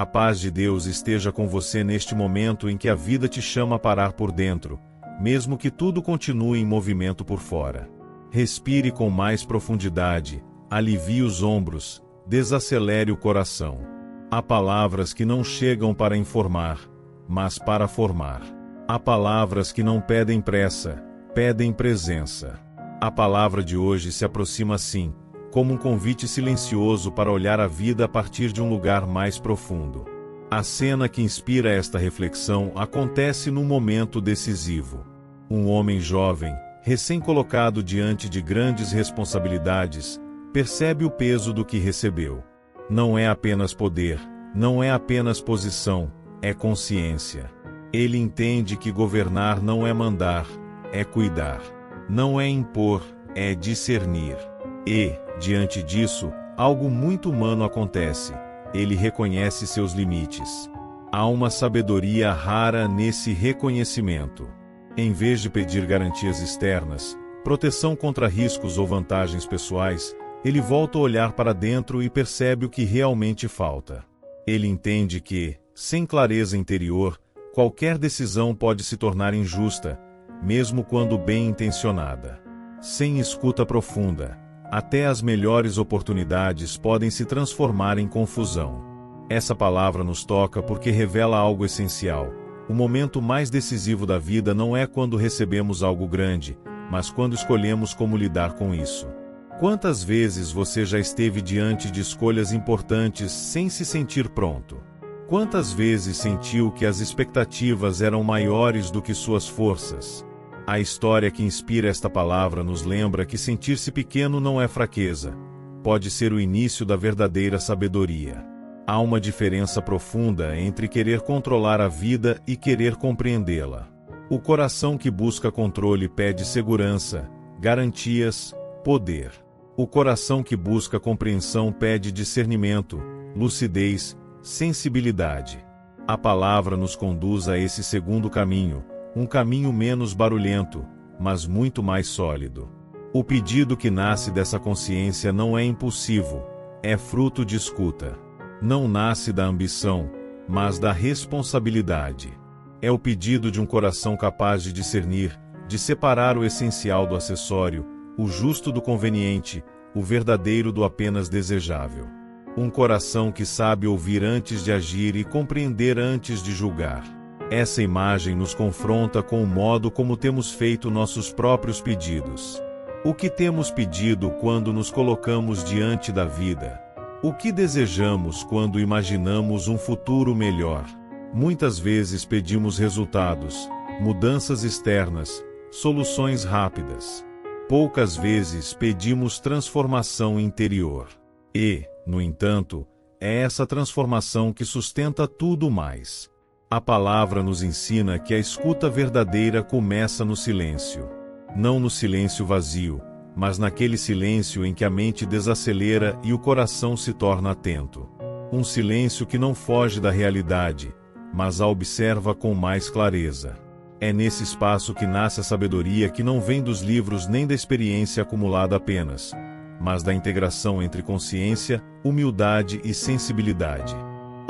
A paz de Deus esteja com você neste momento em que a vida te chama a parar por dentro, mesmo que tudo continue em movimento por fora. Respire com mais profundidade, alivie os ombros, desacelere o coração. Há palavras que não chegam para informar, mas para formar. Há palavras que não pedem pressa, pedem presença. A palavra de hoje se aproxima assim, como um convite silencioso para olhar a vida a partir de um lugar mais profundo. A cena que inspira esta reflexão acontece num momento decisivo. Um homem jovem, recém-colocado diante de grandes responsabilidades, percebe o peso do que recebeu. Não é apenas poder, não é apenas posição, é consciência. Ele entende que governar não é mandar, é cuidar. Não é impor, é discernir. E, diante disso, algo muito humano acontece. Ele reconhece seus limites. Há uma sabedoria rara nesse reconhecimento. Em vez de pedir garantias externas, proteção contra riscos ou vantagens pessoais, ele volta a olhar para dentro e percebe o que realmente falta. Ele entende que, sem clareza interior, qualquer decisão pode se tornar injusta, mesmo quando bem intencionada. Sem escuta profunda, até as melhores oportunidades podem se transformar em confusão. Essa palavra nos toca porque revela algo essencial. O momento mais decisivo da vida não é quando recebemos algo grande, mas quando escolhemos como lidar com isso. Quantas vezes você já esteve diante de escolhas importantes sem se sentir pronto? Quantas vezes sentiu que as expectativas eram maiores do que suas forças? A história que inspira esta palavra nos lembra que sentir-se pequeno não é fraqueza. Pode ser o início da verdadeira sabedoria. Há uma diferença profunda entre querer controlar a vida e querer compreendê-la. O coração que busca controle pede segurança, garantias, poder. O coração que busca compreensão pede discernimento, lucidez, sensibilidade. A palavra nos conduz a esse segundo caminho, um caminho menos barulhento, mas muito mais sólido. O pedido que nasce dessa consciência não é impulsivo, é fruto de escuta. Não nasce da ambição, mas da responsabilidade. É o pedido de um coração capaz de discernir, de separar o essencial do acessório, o justo do conveniente, o verdadeiro do apenas desejável. Um coração que sabe ouvir antes de agir e compreender antes de julgar. Essa imagem nos confronta com o modo como temos feito nossos próprios pedidos. O que temos pedido quando nos colocamos diante da vida? O que desejamos quando imaginamos um futuro melhor? Muitas vezes pedimos resultados, mudanças externas, soluções rápidas. Poucas vezes pedimos transformação interior. E, no entanto, é essa transformação que sustenta tudo mais. A palavra nos ensina que a escuta verdadeira começa no silêncio. Não no silêncio vazio, mas naquele silêncio em que a mente desacelera e o coração se torna atento. Um silêncio que não foge da realidade, mas a observa com mais clareza. É nesse espaço que nasce a sabedoria que não vem dos livros nem da experiência acumulada apenas, mas da integração entre consciência, humildade e sensibilidade.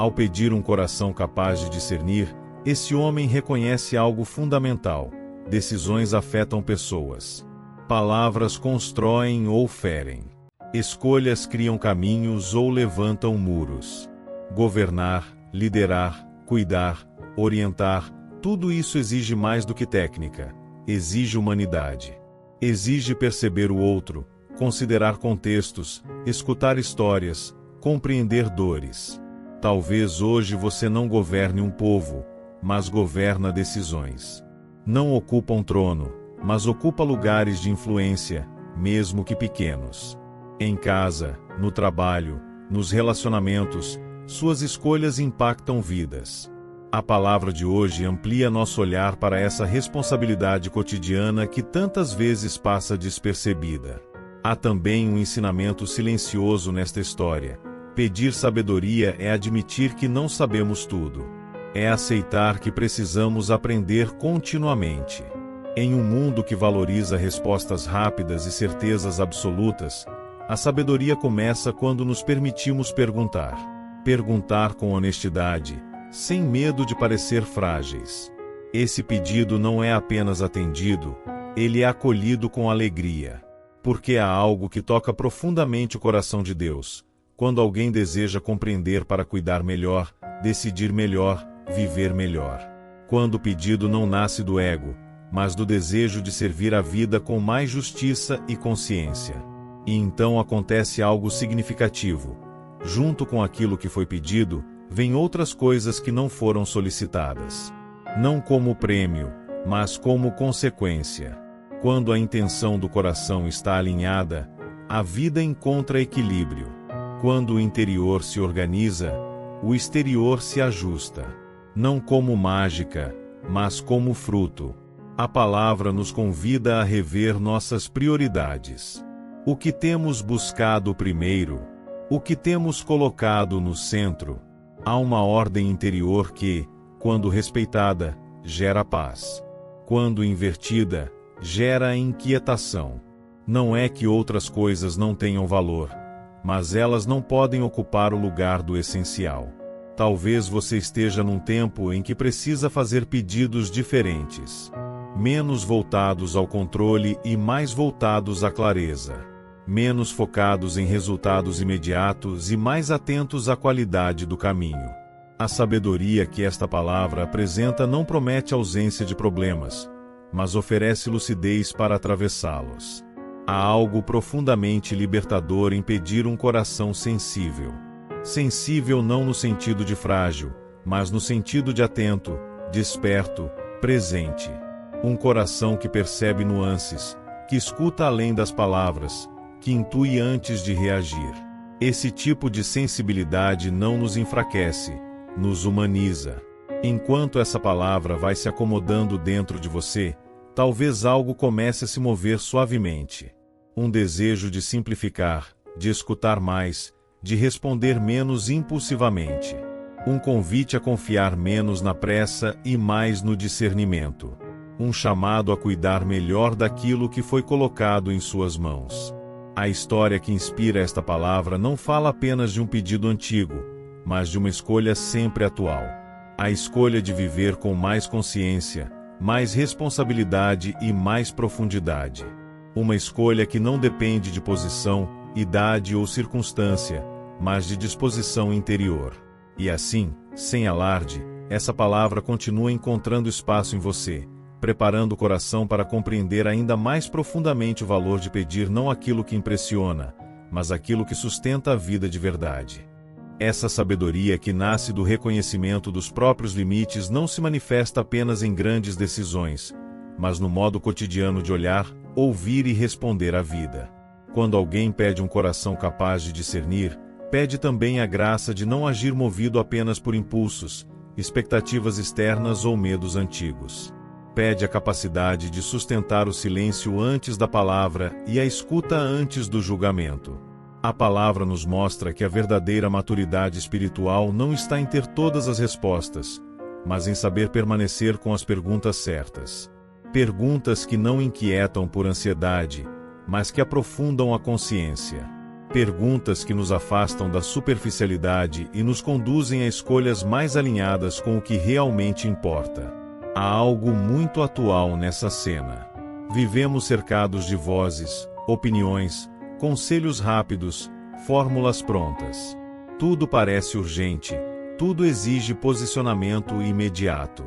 Ao pedir um coração capaz de discernir, esse homem reconhece algo fundamental: decisões afetam pessoas. Palavras constroem ou ferem. Escolhas criam caminhos ou levantam muros. Governar, liderar, cuidar, orientar, tudo isso exige mais do que técnica. Exige humanidade. Exige perceber o outro, considerar contextos, escutar histórias, compreender dores. Talvez hoje você não governe um povo, mas governa decisões. Não ocupa um trono, mas ocupa lugares de influência, mesmo que pequenos. Em casa, no trabalho, nos relacionamentos, suas escolhas impactam vidas. A palavra de hoje amplia nosso olhar para essa responsabilidade cotidiana que tantas vezes passa despercebida. Há também um ensinamento silencioso nesta história. Pedir sabedoria é admitir que não sabemos tudo. É aceitar que precisamos aprender continuamente. Em um mundo que valoriza respostas rápidas e certezas absolutas, a sabedoria começa quando nos permitimos perguntar. Perguntar com honestidade, sem medo de parecer frágeis. Esse pedido não é apenas atendido, ele é acolhido com alegria. Porque há algo que toca profundamente o coração de Deus, quando alguém deseja compreender para cuidar melhor, decidir melhor, viver melhor. Quando o pedido não nasce do ego, mas do desejo de servir a vida com mais justiça e consciência. E então acontece algo significativo. Junto com aquilo que foi pedido, vêm outras coisas que não foram solicitadas. Não como prêmio, mas como consequência. Quando a intenção do coração está alinhada, a vida encontra equilíbrio. Quando o interior se organiza, o exterior se ajusta. Não como mágica, mas como fruto. A palavra nos convida a rever nossas prioridades. O que temos buscado primeiro? O que temos colocado no centro? Há uma ordem interior que, quando respeitada, gera paz. Quando invertida, gera inquietação. Não é que outras coisas não tenham valor, mas elas não podem ocupar o lugar do essencial. Talvez você esteja num tempo em que precisa fazer pedidos diferentes. Menos voltados ao controle e mais voltados à clareza. Menos focados em resultados imediatos e mais atentos à qualidade do caminho. A sabedoria que esta palavra apresenta não promete ausência de problemas, mas oferece lucidez para atravessá-los. Há algo profundamente libertador em pedir um coração sensível. Sensível não no sentido de frágil, mas no sentido de atento, desperto, presente. Um coração que percebe nuances, que escuta além das palavras, que intui antes de reagir. Esse tipo de sensibilidade não nos enfraquece, nos humaniza. Enquanto essa palavra vai se acomodando dentro de você, talvez algo comece a se mover suavemente. Um desejo de simplificar, de escutar mais, de responder menos impulsivamente. Um convite a confiar menos na pressa e mais no discernimento. Um chamado a cuidar melhor daquilo que foi colocado em suas mãos. A história que inspira esta palavra não fala apenas de um pedido antigo, mas de uma escolha sempre atual. A escolha de viver com mais consciência, mais responsabilidade e mais profundidade. Uma escolha que não depende de posição, idade ou circunstância, mas de disposição interior. E assim, sem alarde, essa palavra continua encontrando espaço em você, preparando o coração para compreender ainda mais profundamente o valor de pedir não aquilo que impressiona, mas aquilo que sustenta a vida de verdade. Essa sabedoria que nasce do reconhecimento dos próprios limites não se manifesta apenas em grandes decisões, mas no modo cotidiano de olhar, ouvir e responder à vida. Quando alguém pede um coração capaz de discernir, pede também a graça de não agir movido apenas por impulsos, expectativas externas ou medos antigos. Pede a capacidade de sustentar o silêncio antes da palavra e a escuta antes do julgamento. A palavra nos mostra que a verdadeira maturidade espiritual não está em ter todas as respostas, mas em saber permanecer com as perguntas certas. Perguntas que não inquietam por ansiedade, mas que aprofundam a consciência. Perguntas que nos afastam da superficialidade e nos conduzem a escolhas mais alinhadas com o que realmente importa. Há algo muito atual nessa cena. Vivemos cercados de vozes, opiniões, conselhos rápidos, fórmulas prontas. Tudo parece urgente, tudo exige posicionamento imediato.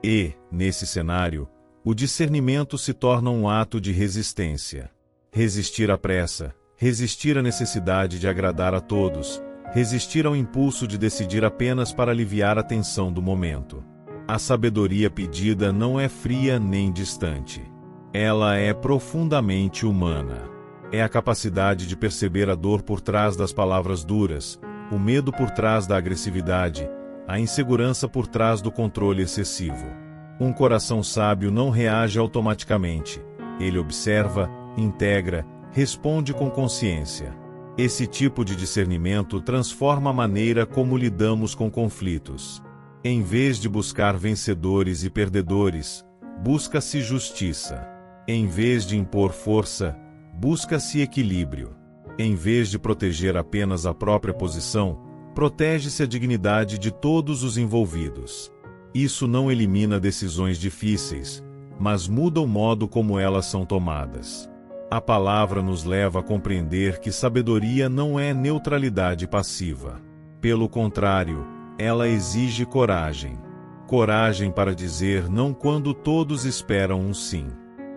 E, nesse cenário, o discernimento se torna um ato de resistência. Resistir à pressa, resistir à necessidade de agradar a todos, resistir ao impulso de decidir apenas para aliviar a tensão do momento. A sabedoria pedida não é fria nem distante. Ela é profundamente humana. É a capacidade de perceber a dor por trás das palavras duras, o medo por trás da agressividade, a insegurança por trás do controle excessivo. Um coração sábio não reage automaticamente. Ele observa, integra, responde com consciência. Esse tipo de discernimento transforma a maneira como lidamos com conflitos. Em vez de buscar vencedores e perdedores, busca-se justiça. Em vez de impor força, busca-se equilíbrio. Em vez de proteger apenas a própria posição, protege-se a dignidade de todos os envolvidos. Isso não elimina decisões difíceis, mas muda o modo como elas são tomadas. A palavra nos leva a compreender que sabedoria não é neutralidade passiva. Pelo contrário, ela exige coragem. Coragem para dizer não quando todos esperam um sim.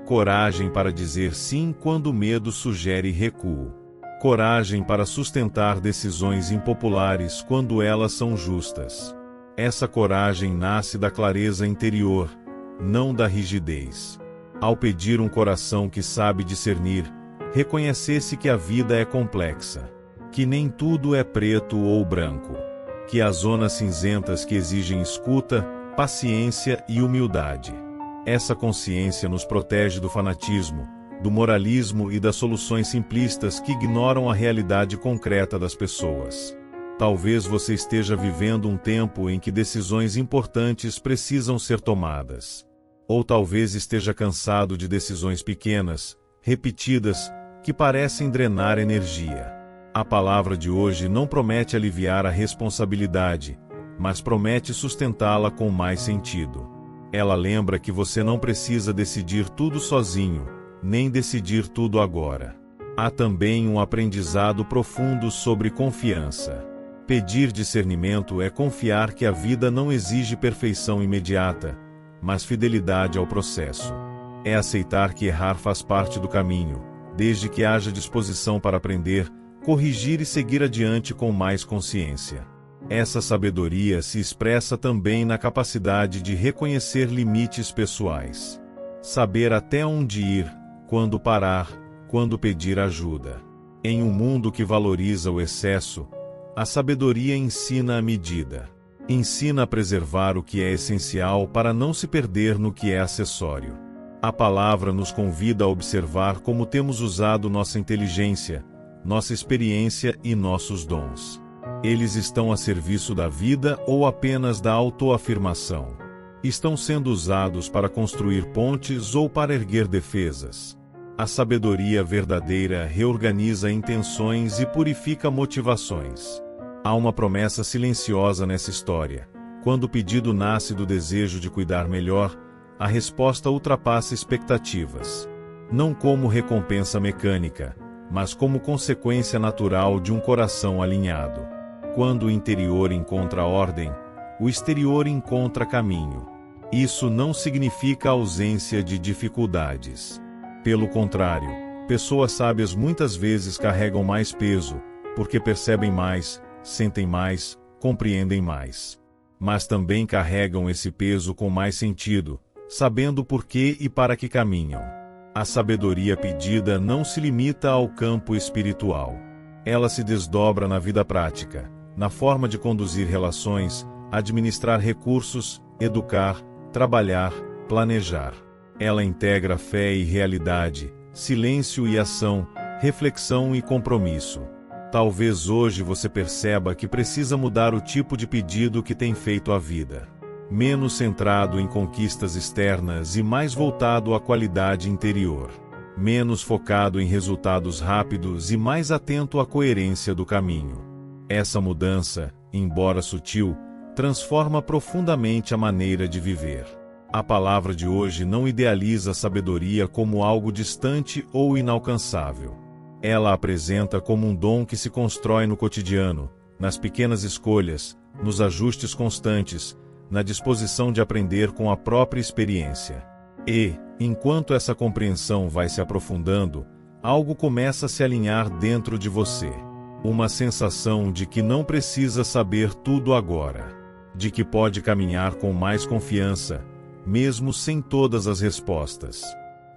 Coragem para dizer sim quando o medo sugere recuo. Coragem para sustentar decisões impopulares quando elas são justas. Essa coragem nasce da clareza interior, não da rigidez. Ao pedir um coração que sabe discernir, reconhecesse que a vida é complexa, que nem tudo é preto ou branco, que há zonas cinzentas que exigem escuta, paciência e humildade. Essa consciência nos protege do fanatismo, do moralismo e das soluções simplistas que ignoram a realidade concreta das pessoas. Talvez você esteja vivendo um tempo em que decisões importantes precisam ser tomadas. Ou talvez esteja cansado de decisões pequenas, repetidas, que parecem drenar energia. A palavra de hoje não promete aliviar a responsabilidade, mas promete sustentá-la com mais sentido. Ela lembra que você não precisa decidir tudo sozinho, nem decidir tudo agora. Há também um aprendizado profundo sobre confiança. Pedir discernimento é confiar que a vida não exige perfeição imediata, mas fidelidade ao processo. É aceitar que errar faz parte do caminho, desde que haja disposição para aprender, corrigir e seguir adiante com mais consciência. Essa sabedoria se expressa também na capacidade de reconhecer limites pessoais. Saber até onde ir, quando parar, quando pedir ajuda. Em um mundo que valoriza o excesso, a sabedoria ensina a medida. Ensina a preservar o que é essencial para não se perder no que é acessório. A palavra nos convida a observar como temos usado nossa inteligência, nossa experiência e nossos dons. Eles estão a serviço da vida ou apenas da autoafirmação? Estão sendo usados para construir pontes ou para erguer defesas? A sabedoria verdadeira reorganiza intenções e purifica motivações. Há uma promessa silenciosa nessa história. Quando o pedido nasce do desejo de cuidar melhor, a resposta ultrapassa expectativas. Não como recompensa mecânica, mas como consequência natural de um coração alinhado. Quando o interior encontra ordem, o exterior encontra caminho. Isso não significa ausência de dificuldades. Pelo contrário, pessoas sábias muitas vezes carregam mais peso, porque percebem mais, sentem mais, compreendem mais. Mas também carregam esse peso com mais sentido, sabendo por que e para que caminham. A sabedoria pedida não se limita ao campo espiritual. Ela se desdobra na vida prática, na forma de conduzir relações, administrar recursos, educar, trabalhar, planejar. Ela integra fé e realidade, silêncio e ação, reflexão e compromisso. Talvez hoje você perceba que precisa mudar o tipo de pedido que tem feito à vida. Menos centrado em conquistas externas e mais voltado à qualidade interior. Menos focado em resultados rápidos e mais atento à coerência do caminho. Essa mudança, embora sutil, transforma profundamente a maneira de viver. A palavra de hoje não idealiza a sabedoria como algo distante ou inalcançável. Ela a apresenta como um dom que se constrói no cotidiano, nas pequenas escolhas, nos ajustes constantes, na disposição de aprender com a própria experiência. E, enquanto essa compreensão vai se aprofundando, algo começa a se alinhar dentro de você. Uma sensação de que não precisa saber tudo agora. De que pode caminhar com mais confiança, mesmo sem todas as respostas.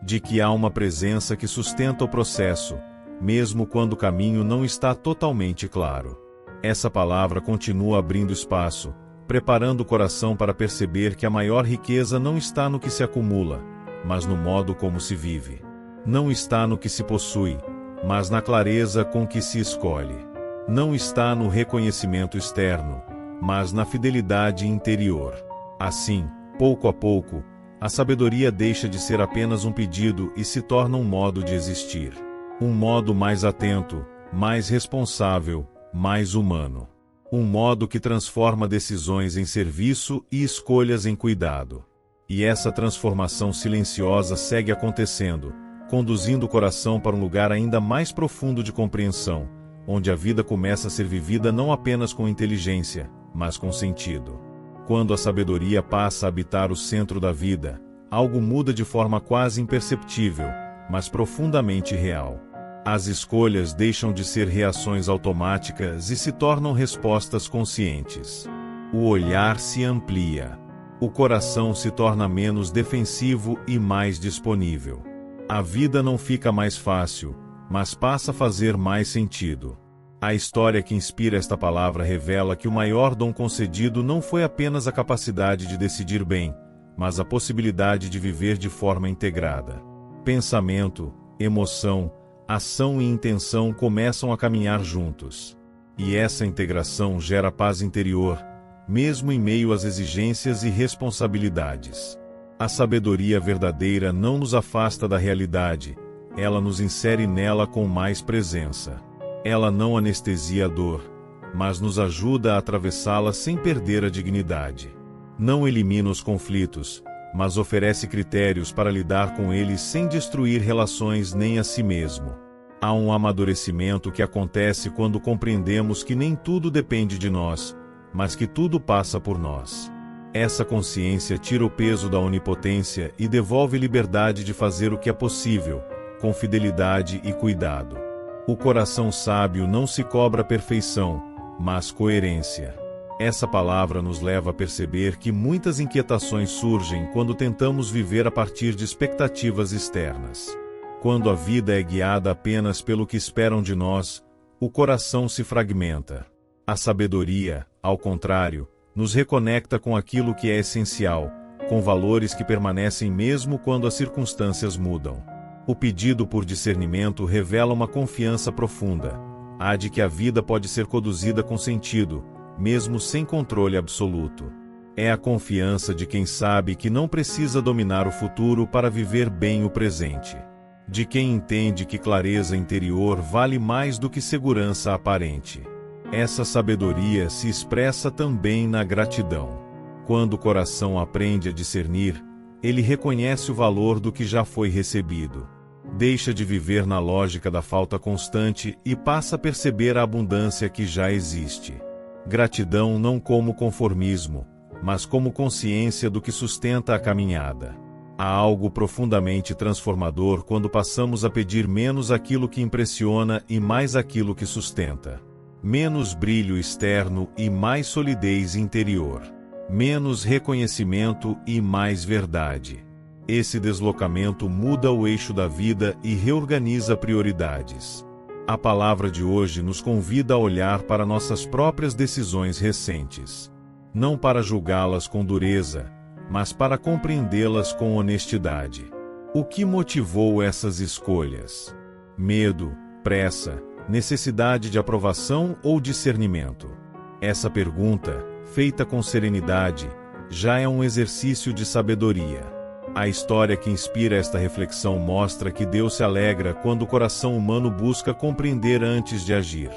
De que há uma presença que sustenta o processo, mesmo quando o caminho não está totalmente claro. Essa palavra continua abrindo espaço, preparando o coração para perceber que a maior riqueza não está no que se acumula, mas no modo como se vive. Não está no que se possui, mas na clareza com que se escolhe. Não está no reconhecimento externo, mas na fidelidade interior. Assim, pouco a pouco, a sabedoria deixa de ser apenas um pedido e se torna um modo de existir. Um modo mais atento, mais responsável, mais humano. Um modo que transforma decisões em serviço e escolhas em cuidado. E essa transformação silenciosa segue acontecendo, conduzindo o coração para um lugar ainda mais profundo de compreensão, onde a vida começa a ser vivida não apenas com inteligência, mas com sentido. Quando a sabedoria passa a habitar o centro da vida, algo muda de forma quase imperceptível, mas profundamente real. As escolhas deixam de ser reações automáticas e se tornam respostas conscientes. O olhar se amplia. O coração se torna menos defensivo e mais disponível. A vida não fica mais fácil, mas passa a fazer mais sentido. A história que inspira esta palavra revela que o maior dom concedido não foi apenas a capacidade de decidir bem, mas a possibilidade de viver de forma integrada. Pensamento, emoção, ação e intenção começam a caminhar juntos. E essa integração gera paz interior, mesmo em meio às exigências e responsabilidades. A sabedoria verdadeira não nos afasta da realidade, ela nos insere nela com mais presença. Ela não anestesia a dor, mas nos ajuda a atravessá-la sem perder a dignidade. Não elimina os conflitos, mas oferece critérios para lidar com eles sem destruir relações nem a si mesmo. Há um amadurecimento que acontece quando compreendemos que nem tudo depende de nós, mas que tudo passa por nós. Essa consciência tira o peso da onipotência e devolve liberdade de fazer o que é possível, com fidelidade e cuidado. O coração sábio não se cobra perfeição, mas coerência. Essa palavra nos leva a perceber que muitas inquietações surgem quando tentamos viver a partir de expectativas externas. Quando a vida é guiada apenas pelo que esperam de nós, o coração se fragmenta. A sabedoria, ao contrário, nos reconecta com aquilo que é essencial, com valores que permanecem mesmo quando as circunstâncias mudam. O pedido por discernimento revela uma confiança profunda, a de que a vida pode ser conduzida com sentido, mesmo sem controle absoluto. É a confiança de quem sabe que não precisa dominar o futuro para viver bem o presente. De quem entende que clareza interior vale mais do que segurança aparente. Essa sabedoria se expressa também na gratidão. Quando o coração aprende a discernir, ele reconhece o valor do que já foi recebido. Deixa de viver na lógica da falta constante e passa a perceber a abundância que já existe. Gratidão não como conformismo, mas como consciência do que sustenta a caminhada. Há algo profundamente transformador quando passamos a pedir menos aquilo que impressiona e mais aquilo que sustenta. Menos brilho externo e mais solidez interior. Menos reconhecimento e mais verdade. Esse deslocamento muda o eixo da vida e reorganiza prioridades. A palavra de hoje nos convida a olhar para nossas próprias decisões recentes. Não para julgá-las com dureza, mas para compreendê-las com honestidade. O que motivou essas escolhas? Medo, pressa, necessidade de aprovação ou discernimento? Essa pergunta, feita com serenidade, já é um exercício de sabedoria. A história que inspira esta reflexão mostra que Deus se alegra quando o coração humano busca compreender antes de agir,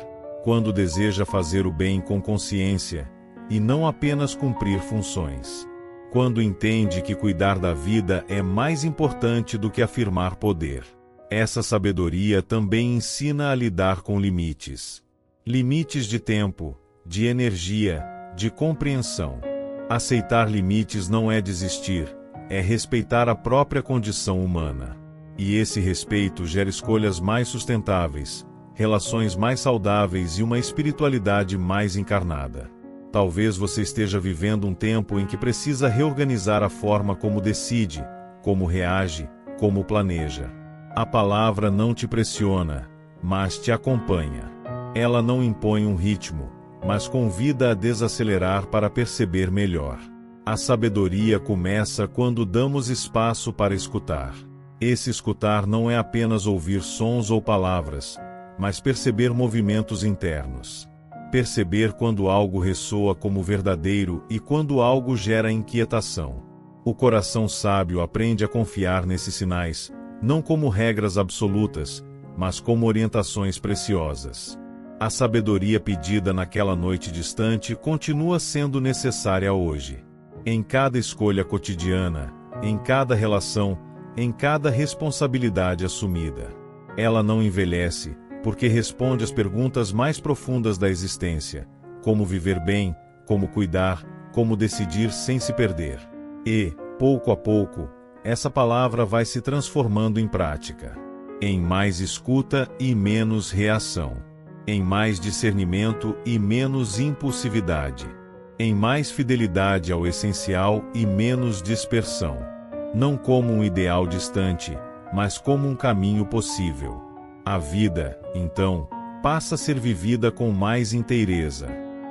quando deseja fazer o bem com consciência, e não apenas cumprir funções. Quando entende que cuidar da vida é mais importante do que afirmar poder. Essa sabedoria também ensina a lidar com limites. Limites de tempo, de energia, de compreensão. Aceitar limites não é desistir, é respeitar a própria condição humana. E esse respeito gera escolhas mais sustentáveis, relações mais saudáveis e uma espiritualidade mais encarnada. Talvez você esteja vivendo um tempo em que precisa reorganizar a forma como decide, como reage, como planeja. A palavra não te pressiona, mas te acompanha. Ela não impõe um ritmo, mas convida a desacelerar para perceber melhor. A sabedoria começa quando damos espaço para escutar. Esse escutar não é apenas ouvir sons ou palavras, mas perceber movimentos internos. Perceber quando algo ressoa como verdadeiro e quando algo gera inquietação. O coração sábio aprende a confiar nesses sinais, não como regras absolutas, mas como orientações preciosas. A sabedoria pedida naquela noite distante continua sendo necessária hoje. Em cada escolha cotidiana, em cada relação, em cada responsabilidade assumida. Ela não envelhece, porque responde às perguntas mais profundas da existência: como viver bem, como cuidar, como decidir sem se perder. E, pouco a pouco, essa palavra vai se transformando em prática. Em mais escuta e menos reação. Em mais discernimento e menos impulsividade. Em mais fidelidade ao essencial e menos dispersão. Não como um ideal distante, mas como um caminho possível. A vida, então, passa a ser vivida com mais inteireza.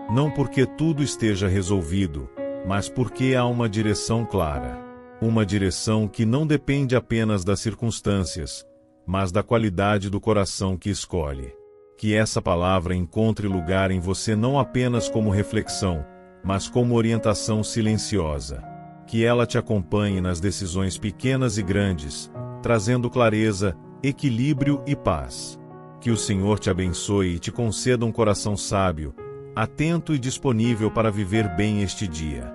Não porque tudo esteja resolvido, mas porque há uma direção clara. Uma direção que não depende apenas das circunstâncias, mas da qualidade do coração que escolhe. Que essa palavra encontre lugar em você não apenas como reflexão, mas como orientação silenciosa. Que ela te acompanhe nas decisões pequenas e grandes, trazendo clareza, equilíbrio e paz. Que o Senhor te abençoe e te conceda um coração sábio, atento e disponível para viver bem este dia.